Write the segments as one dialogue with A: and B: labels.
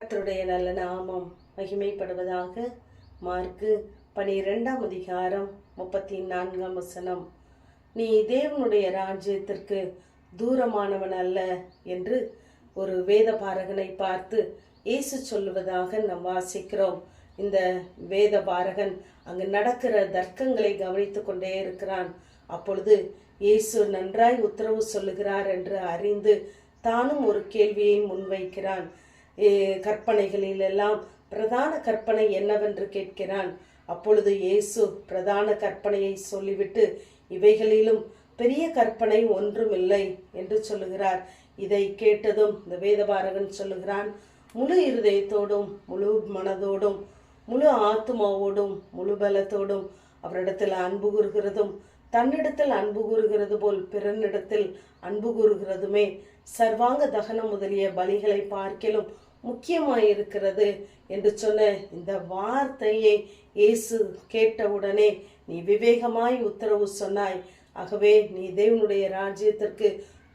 A: கர்த்தருடைய நல்ல நாமம் மகிமைப்படுவதாக. மார்க்கு 12ஆம் அதிகாரம் 34ஆம் வசனம். நீ தேவனுடைய ராஜ்யத்திற்கு தூரமானவன் அல்ல என்று ஒரு வேத பாரகனை பார்த்து இயேசு சொல்லுவதாக நாம் வாசிக்கிறோம். இந்த வேத பாரகன் அங்கு நடக்கிற தர்க்கங்களை கவனித்து கொண்டே இருக்கிறான். அப்பொழுது இயேசு நன்றாய் உத்தரவு சொல்லுகிறார் என்று அறிந்து தானும் ஒரு கேள்வியை முன்வைக்கிறான். கற்பனைகளில் எல்லாம் பிரதான கற்பனை என்னவென்று கேட்கிறான். அப்பொழுது இயேசு பிரதான கற்பனையை சொல்லிவிட்டு இவைகளிலும் பெரிய கற்பனை ஒன்றுமில்லை என்று சொல்லுகிறார். இதை கேட்டதும் இந்த வேதபாரகன் சொல்லுகிறான், முழு இருதயத்தோடும் முழு மனதோடும் முழு ஆத்மாவோடும் முழு பலத்தோடும் அவரிடத்தில் அன்பு கூறுகிறதும் தன்னிடத்தில் அன்பு கூறுகிறது போல் பிறனிடத்தில் அன்பு கூறுகிறதுமே சர்வாங்க தகனம் முதலிய பலிகளை பார்க்கிலும் முக்கியமாயிருக்கிறது என்று சொன்ன இந்த வார்த்தையை இயேசு கேட்டவுடனே, நீ விவேகமாய் உத்தரவு சொன்னாய், ஆகவே நீ தேவனுடைய ராஜ்யத்திற்கு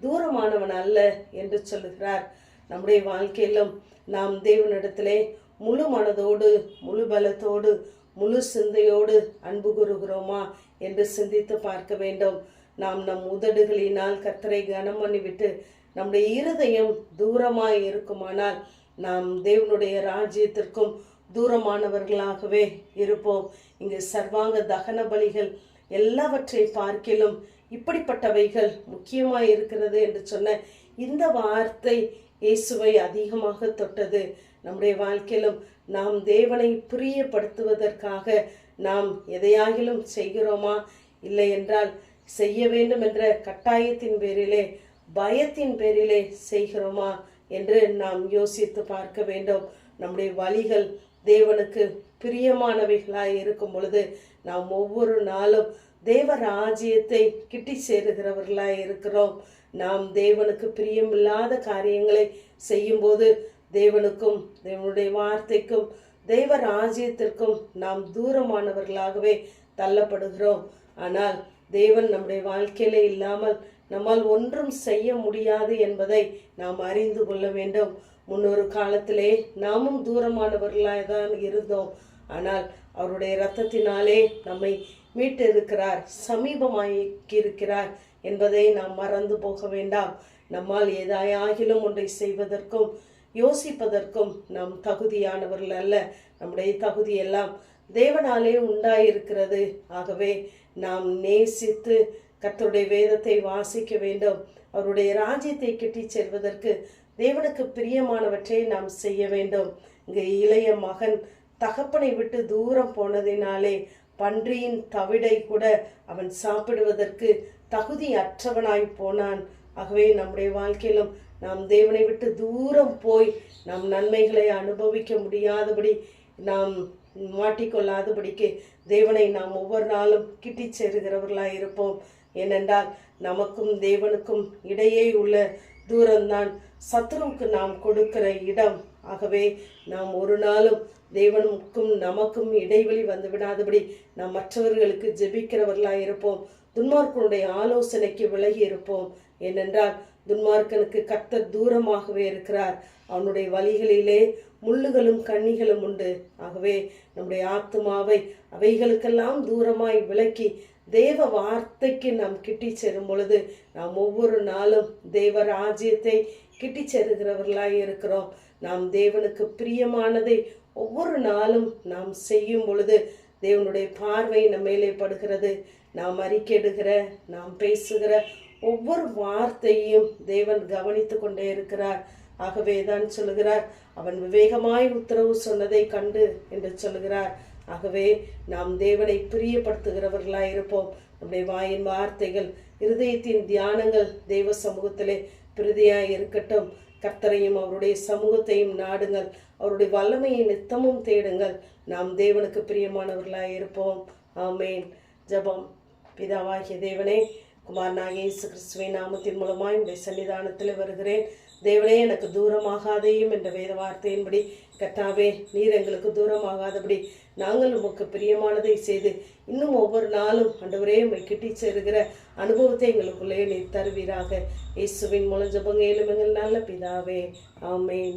A: தூரமானவன் அல்ல என்று சொல்லுகிறார். நம்முடைய வாழ்க்கையிலும் நாம் தேவனிடத்திலே முழு மனதோடு முழு பலத்தோடு முழு சிந்தையோடு அன்பு கூறுகிறோமா என்று சிந்தித்து பார்க்க வேண்டும். நாம் நம் உதடுகளினால் கர்த்தரை கனம் பண்ணிவிட்டு நம்முடைய இருதயம் தூரமாய் இருக்குமானால் நாம் தேவனுடைய ராஜ்யத்திற்கும் தூரமானவர்களாகவே இருப்போம். இங்கு சர்வாங்க தகன பலிகள் எல்லாவற்றை பார்க்கிலும் இப்படிப்பட்டவைகள் முக்கியமாய் இருக்கிறது என்று சொன்ன இந்த வார்த்தை இயேசுவை அதிகமாக தொட்டது. நம்முடைய வாழ்க்கையிலும் நாம் தேவனை பிரியப்படுத்துவதற்காக நாம் எதையாகிலும் செய்கிறோமா? இல்லை என்றால் செய்ய வேண்டும் என்ற கட்டாயத்தின் பேரிலே பயத்தின் பேரிலே செய்கிறோமா என்று நாம் யோசித்து பார்க்க வேண்டும். நம்முடைய வழிகள் தேவனுக்கு பிரியமானவைகளாய் இருக்கும் பொழுது நாம் ஒவ்வொரு நாளும் தேவ ராஜ்யத்தை கிட்டி சேருகிறவர்களாய் இருக்கிறோம். நாம் தேவனுக்கு பிரியமில்லாத காரியங்களை செய்யும்போது தேவனுக்கும் தேவனுடைய வார்த்தைக்கும் தேவ ராஜ்யத்திற்கும் நாம் தூரமானவர்களாகவே தள்ளப்படுகிறோம். ஆனால் தேவன் நம்முடைய வாழ்க்கையில இல்லாமல் நம்மால் ஒன்றும் செய்ய முடியாது என்பதை நாம் அறிந்து கொள்ள வேண்டும். முன்னொரு காலத்திலே நாமும் தூரமானவர்களாக தான் இருந்தோம். ஆனால் அவருடைய இரத்தத்தினாலே நம்மை மீட்டிருக்கிறார், சமீபமாக்கி இருக்கிறார் என்பதை நாம் மறந்து போக வேண்டாம். நம்மால் ஏதாயாகிலும் ஒன்றை செய்வதற்கும் யோசிப்பதற்கும் நாம் தகுதியானவர்கள் அல்ல. நம்முடைய தகுதி எல்லாம் தேவனாலே உண்டாயிருக்கிறது. ஆகவே நாம் நேசித்து கர்த்தருடைய வேதத்தை வாசிக்க வேண்டும். அவருடைய ராஜ்யத்தை கிட்டி செல்வதற்கு தேவனுக்கு பிரியமானவற்றை நாம் செய்ய வேண்டும். இங்கு இளைய மகன் தகப்பனை விட்டு தூரம் போனதினாலே பன்றியின் தவிடை கூட அவன் சாப்பிடுவதற்கு தகுதி அற்றவனாய் போனான். ஆகவே நம்முடைய வாழ்க்கையிலும் நாம் தேவனை விட்டு தூரம் போய் நாம் நன்மைகளை அனுபவிக்க முடியாதபடி நாம் மாட்டிக்கொள்ளாதபடிக்கு தேவனை நாம் ஒவ்வொரு நாளும் கிட்டி சேருகிறவர்களாய் இருப்போம். ஏனென்றால் நமக்கும் தேவனுக்கும் இடையே உள்ள தூரம்தான் சத்துருவுக்கு நாம் கொடுக்கிற இடம். ஆகவே நாம் ஒரு நாளும் தேவனுக்கும் நமக்கும் இடைவெளி வந்து விடாதபடி நாம் மற்றவர்களுக்கு ஜெபிக்கிறவர்களாய் இருப்போம். துன்மார்க்கனுடைய ஆலோசனைக்கு விலகி இருப்போம். ஏனென்றால் துன்மார்க்கனுக்கு கர்த்தர் தூரமாகவே இருக்கிறார். அவனுடைய வழிகளிலே முள்ளுகளும் கண்ணிகளும் உண்டு. ஆகவே நம்முடைய ஆத்துமாவை அவைகளுக்கெல்லாம் தூரமாய் விலக்கி தேவ வார்த்தைக்கு நாம் கிட்டி சேரும் பொழுது நாம் ஒவ்வொரு நாளும் தேவ ராஜ்யத்தை கிட்டி சேருகிறவர்களாய் இருக்கிறோம். நாம் தேவனுக்கு பிரியமானதை ஒவ்வொரு நாளும் நாம் செய்யும் பொழுது தேவனுடைய பார்வை நம்ம மேலே படுகிறது. நாம் அறிக்கையிடுகிற நாம் பேசுகிற ஒவ்வொரு வார்த்தையும் தேவன் கவனித்து கொண்டே இருக்கிறார். ஆகவே தான் சொல்லுகிறார், அவன் விவேகமாய் உத்தரவு சொன்னதை கண்டு என்று சொல்லுகிறார். ஆகவே நாம் தேவனை பிரியப்படுத்துகிறவர்களாய் இருப்போம். நம்முடைய வாயின் வார்த்தைகள் இருதயத்தின் தியானங்கள் தேவ சமூகத்திலே பிரதியாய் இருக்கட்டும். கர்த்தரையும் அவருடைய சமூகத்தையும் நாடுங்கள், அவருடைய வல்லமையை நித்தமும் தேடுங்கள். நாம் தேவனுக்கு பிரியமானவர்களாய் இருப்போம். ஆமேன். ஜெபம். பிதாவாகிய தேவனே, குமாரனாகிய இயேசு கிறிஸ்துவின் நாமத்தின் மூலமாய் உடைய சன்னிதானத்தில் வருகிறேன். தேவனே, எனக்கு தூரமாகாதையும் என்ற வேத வார்த்தையின்படி கர்த்தாவே, நீர் எங்களுக்கு தூரமாகாதபடி நாங்கள் உமக்கு பிரியமானதை செய்து இன்னும் ஒவ்வொரு நாளும் ஆண்டவரே உம்மை கிட்டி சேருகிற அனுபவத்தை எங்களுக்குள்ளே நீர் தருவீராக. இயேசுவின் மூலம் ஜெபம் கேளும் எங்கள் நல்ல பிதாவே. ஆமேன்.